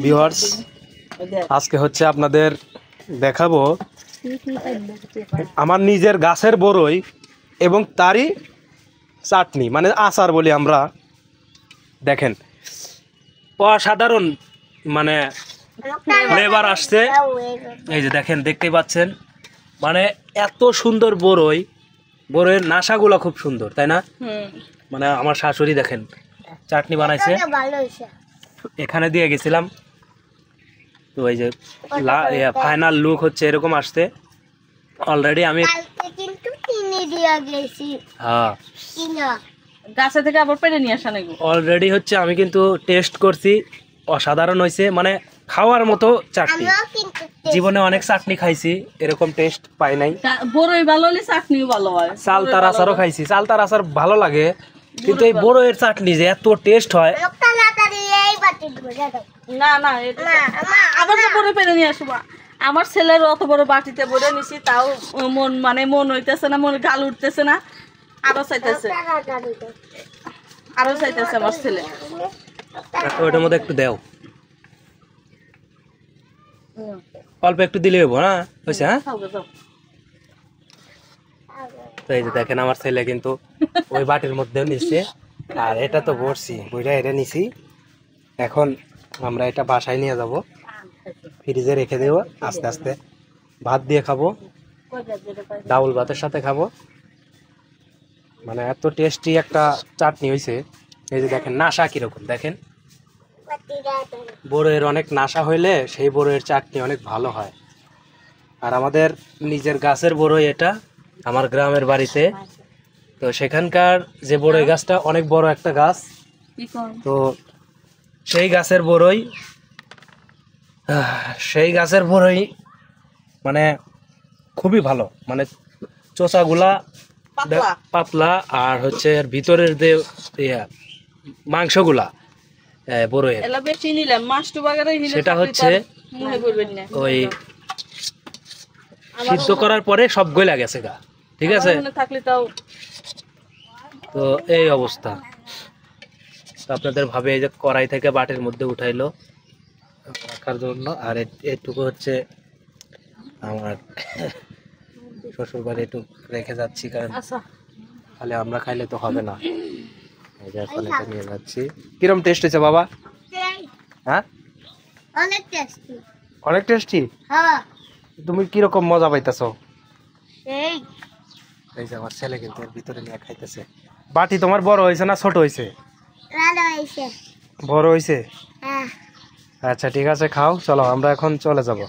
Viewers, আজকে হচ্ছে আপনাদের দেখাবো আমার নিজের গাছের বড়ই এবং তারই চাটনি, মানে আচার বলি আমরা। দেখেন অসাধারণ মানে ফ্লেভার আসছে। এই যে দেখেন, দেখতেই পাচ্ছেন, মানে এত সুন্দর বড়ইয়ের নাশাগুলো খুব সুন্দর, তাই না? মানে আমার শাশুড়ি দেখেন চাটনি বানাইছে, এখানে দিয়ে গেছিলাম। তো এই যে ফাইনাল লুক হচ্ছে এরকম আসছে। অলরেডি আমি গাছে থেকে আবার পেরে নিয়ে আসা নাকি? অলরেডি হচ্ছে আমি কিন্তু টেস্ট করছি, অসাধারণ হয়েছে। মানে খাওয়ার মতো চাটনি, জীবনে অনেক চাটনি খাইছি, এরকম টেস্ট পাই নাই। বড়ই ভালো হলে চাটনিও ভালো হয়। চালতার আচারও খাইছি, চালতার আচার ভালো লাগে, কিন্তু এই বড়ইয়ের চাটনি যে এত টেস্ট হয়। না না, আবার তো বড়ই পেরে নিয়ে আসবো। আমার ছেলের অত বড় বাটিতে বড়ে নিছি, তাও মন হইতেছে না, মন গাল উঠতেছে না, আরো চাইতেছে আমার ছেলে। ওইটার মধ্যে একটু দেও, অল্প একটু দিলে হবো না? হয়েছে? হ্যাঁ, তো এই যে দেখেন আমার ছেলে কিন্তু ওই বাটির মধ্যে নিচ্ছে, আর এটা তো বসছি বইটা এটা নিছি। এখন আমরা এটা বাসায় নিয়ে যাব, ফ্রিজে রেখে দেবো, আস্তে আস্তে ভাত দিয়ে খাবো, ডাউল ভাতের সাথে খাবো। মানে এত টেস্টি একটা চাটনি হয়েছে। এই যে দেখেন নাশা কিরকম, দেখেন বড়ইয়ের অনেক নাশা হইলে সেই বড়ইয়ের চাটনি অনেক ভালো হয়। আর আমাদের নিজের গাছের বড়ই এটা, আমার গ্রামের বাড়িতে। তো সেখানকার যে বড়ই গাছটা অনেক বড় একটা গাছ, তো সেই গাছের বড়ই মানে খুবই ভালো, মানে চোষাগুলা পাতলা, আর হচ্ছে ভিতরের যে মাংসগুলা বড়ইয়ের, সেটা হচ্ছে ওই সিদ্ধ করার পরে সব গলে গেছে গা, ঠিক আছে? তো এই অবস্থা। আপনাদের ভাবে এই যে কড়াই থেকে বাটির মধ্যে উঠাইলো রাখার জন্য, আর এইটুকু হচ্ছে আমার শ্বশুর বাড়ি একটু রেখে যাচ্ছি, কারণ তাহলে আমরা খাইলে তো হবে না। এই যে এখন এটা নিয়ে যাচ্ছি। কিরম টেস্ট হয়েছে বাবা? হ্যাঁ, অনেক টেস্টি। অনেক টেস্টি। হ্যাঁ, তুমি কিরকম মজা পাইতেছো? এই যে আমার ছেলে কিন্তু এর ভিতরে নিয়ে খাইতেছে। বাটি তোমার বড় হয়েছে না ছোট হয়েছে? বড় হয়েছে। আচ্ছা ঠিক আছে, খাও, চলো আমরা এখন চলে যাব।